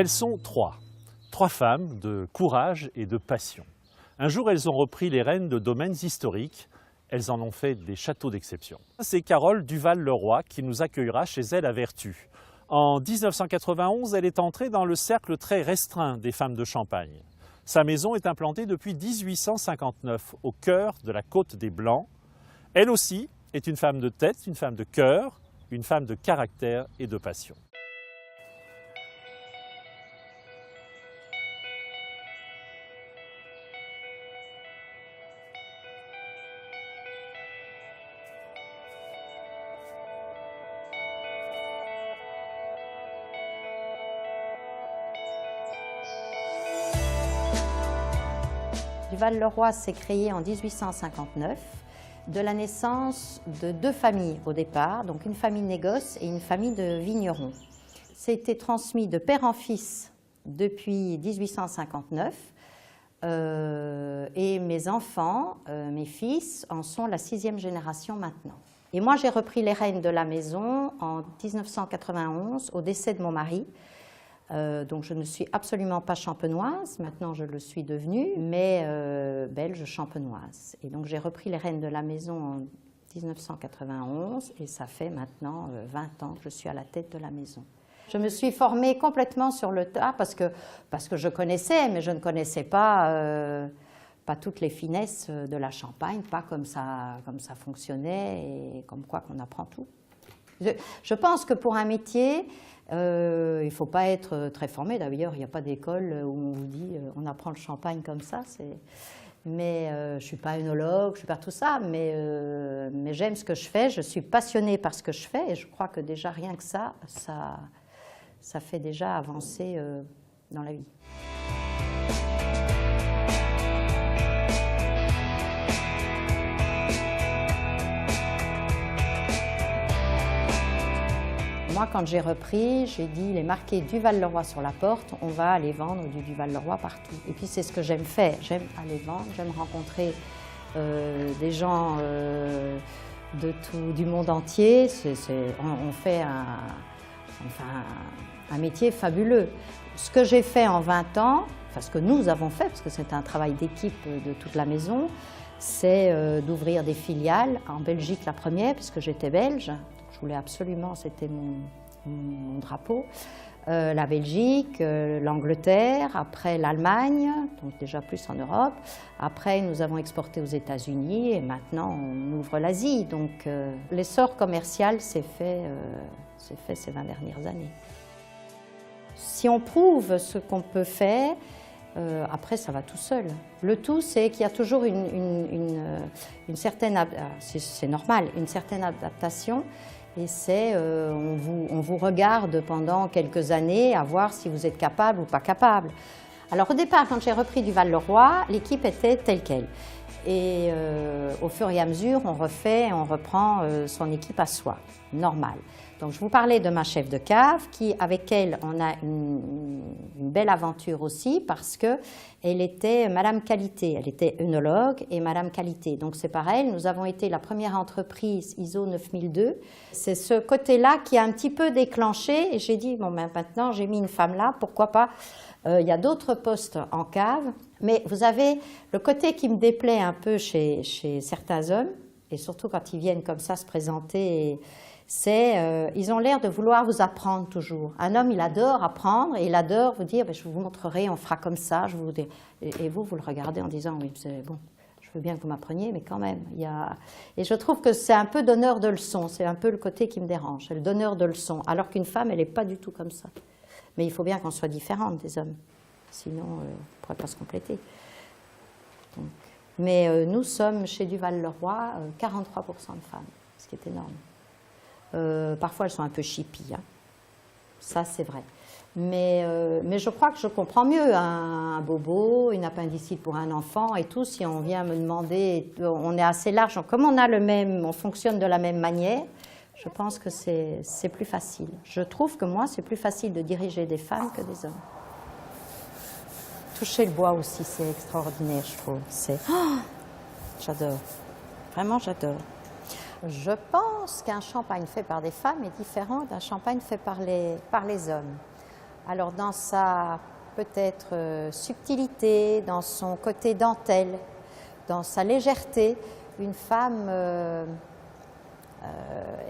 Elles sont trois femmes de courage et de passion. Un jour, elles ont repris les rênes de domaines historiques. Elles en ont fait des châteaux d'exception. C'est Carole Duval-Leroy qui nous accueillera chez elle à Vertus. En 1991, elle est entrée dans le cercle très restreint des femmes de Champagne. Sa maison est implantée depuis 1859, au cœur de la Côte des Blancs. Elle aussi est une femme de tête, une femme de cœur, une femme de caractère et de passion. Duval-Leroy s'est créé en 1859 de la naissance de deux familles au départ, donc une famille de négoce et une famille de vignerons. C'était transmis de père en fils depuis 1859 et mes enfants, mes fils, en sont la 6e génération maintenant. Et moi j'ai repris les rênes de la maison en 1991 au décès de mon mari. Donc je ne suis absolument pas champenoise, maintenant je le suis devenue, mais belge champenoise. Et donc j'ai repris les rênes de la maison en 1991 et ça fait maintenant 20 ans que je suis à la tête de la maison. Je me suis formée complètement sur le tas parce que je connaissais, mais je ne connaissais pas toutes les finesses de la Champagne, pas comme ça fonctionnait et comme quoi qu'on apprend tout. Je pense que pour un métier, il ne faut pas être très formé. D'ailleurs, il n'y a pas d'école où on vous dit on apprend le champagne comme ça. Mais je ne suis pas œnologue, je ne suis pas tout ça, mais j'aime ce que je fais, je suis passionnée par ce que je fais et je crois que déjà rien que ça fait déjà avancer dans la vie. Moi, quand j'ai repris, j'ai dit, il est marqué Duval-Leroy sur la porte, on va aller vendre du Duval-Leroy partout. Et puis c'est ce que j'aime faire, j'aime aller vendre, j'aime rencontrer des gens du monde entier. On fait un métier fabuleux. Ce que j'ai fait en 20 ans, enfin ce que nous avons fait, parce que c'est un travail d'équipe de toute la maison, c'est d'ouvrir des filiales, en Belgique la première, puisque j'étais belge. Je voulais absolument, c'était mon drapeau. La Belgique, l'Angleterre, après l'Allemagne, donc déjà plus en Europe. Après, nous avons exporté aux États-Unis et maintenant on ouvre l'Asie. Donc l'essor commercial s'est fait ces 20 dernières années. Si on prouve ce qu'on peut faire, après ça va tout seul. Le tout, c'est qu'il y a toujours une certaine, c'est normal, une certaine adaptation. Et c'est, on vous regarde pendant quelques années à voir si vous êtes capable ou pas capable. Alors au départ, quand j'ai repris Duval-Leroy, l'équipe était telle qu'elle. Et au fur et à mesure, on reprend son équipe à soi, normal. Donc je vous parlais de ma chef de cave, avec elle on a une belle aventure aussi parce qu'elle était Madame Qualité, elle était œnologue et Madame Qualité. Donc c'est pareil, nous avons été la première entreprise ISO 9002. C'est ce côté-là qui a un petit peu déclenché et j'ai dit, bon ben maintenant j'ai mis une femme là, pourquoi pas. Il y a d'autres postes en cave, mais vous avez le côté qui me déplaît un peu chez certains hommes, et surtout quand ils viennent comme ça se présenter, c'est ils ont l'air de vouloir vous apprendre toujours. Un homme, il adore apprendre et il adore vous dire, je vous montrerai, on fera comme ça. Et vous le regardez en disant, oui, c'est bon, je veux bien que vous m'appreniez, mais quand même. Et je trouve que c'est un peu donneur de leçons, c'est un peu le côté qui me dérange, c'est le donneur de leçons, alors qu'une femme, elle n'est pas du tout comme ça. Mais il faut bien qu'on soit différente des hommes, sinon on ne pourrait pas se compléter. Donc, mais nous sommes chez Duval-Leroy 43% de femmes, ce qui est énorme. Parfois elles sont un peu chippies, hein. Ça c'est vrai. Mais je crois que je comprends mieux un bobo, une appendicite pour un enfant et tout. Si on vient me demander, on est assez large, comme on fonctionne de la même manière. Je pense que c'est plus facile. Je trouve que moi, c'est plus facile de diriger des femmes que des hommes. Toucher le bois aussi, c'est extraordinaire, je trouve. J'adore. Vraiment, j'adore. Je pense qu'un champagne fait par des femmes est différent d'un champagne fait par les hommes. Alors dans sa peut-être subtilité, dans son côté dentelle, dans sa légèreté, une femme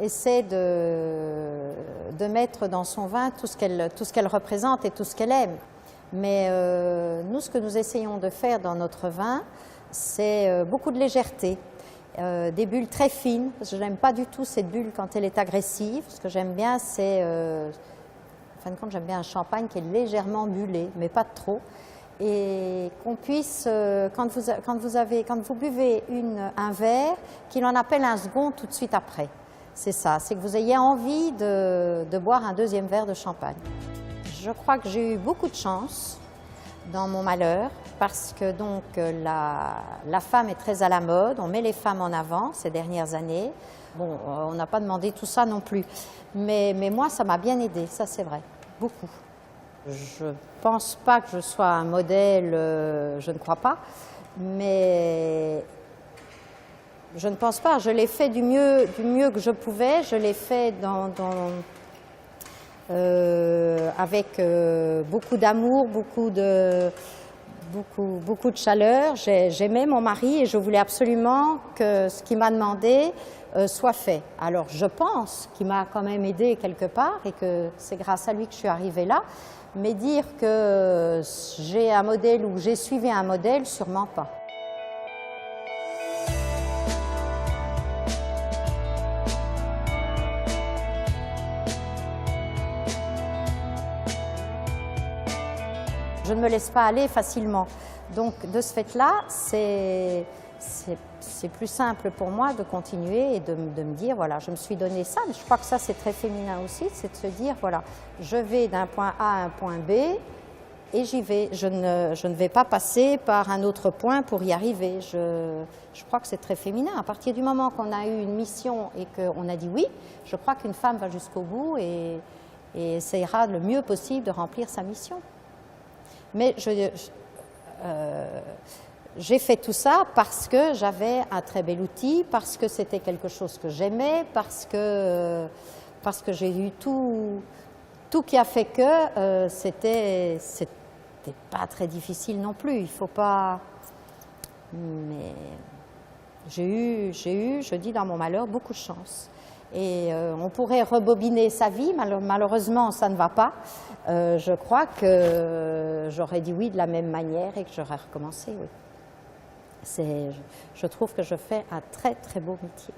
essaie de mettre dans son vin tout ce qu'elle représente et tout ce qu'elle aime. Mais nous, ce que nous essayons de faire dans notre vin, c'est beaucoup de légèreté, des bulles très fines, parce que je n'aime pas du tout cette bulle quand elle est agressive. Ce que j'aime bien, c'est, en fin de compte, j'aime bien un champagne qui est légèrement bullé, mais pas trop. Et qu'on puisse, quand vous buvez un verre, qu'il en appelle un second tout de suite après. C'est ça, c'est que vous ayez envie de boire un deuxième verre de champagne. Je crois que j'ai eu beaucoup de chance dans mon malheur, parce que donc la femme est très à la mode, on met les femmes en avant ces dernières années. Bon, on n'a pas demandé tout ça non plus, mais moi ça m'a bien aidé, ça c'est vrai, beaucoup. Je ne pense pas que je sois un modèle, je ne crois pas, mais je ne pense pas, je l'ai fait du mieux que je pouvais, je l'ai fait avec beaucoup d'amour, beaucoup de chaleur. J'aimais mon mari et je voulais absolument que ce qu'il m'a demandé soit fait. Alors je pense qu'il m'a quand même aidé quelque part et que c'est grâce à lui que je suis arrivée là, mais dire que j'ai un modèle ou j'ai suivi un modèle, sûrement pas. Je ne me laisse pas aller facilement. Donc de ce fait-là, c'est plus simple pour moi de continuer et de me dire, voilà, je me suis donné ça. Mais je crois que ça, c'est très féminin aussi, c'est de se dire, voilà, je vais d'un point A à un point B et j'y vais. Je ne vais pas passer par un autre point pour y arriver. Je crois que c'est très féminin. À partir du moment qu'on a eu une mission et qu'on a dit oui, je crois qu'une femme va jusqu'au bout et essaiera le mieux possible de remplir sa mission. Mais j'ai fait tout ça parce que j'avais un très bel outil, parce que c'était quelque chose que j'aimais, parce que j'ai eu tout qui a fait que c'était pas très difficile non plus. Il faut pas. Mais j'ai eu, je dis dans mon malheur, beaucoup de chance. Et on pourrait rebobiner sa vie, malheureusement ça ne va pas. Je crois que j'aurais dit oui de la même manière et que j'aurais recommencé, oui. Je trouve que je fais un très très beau métier.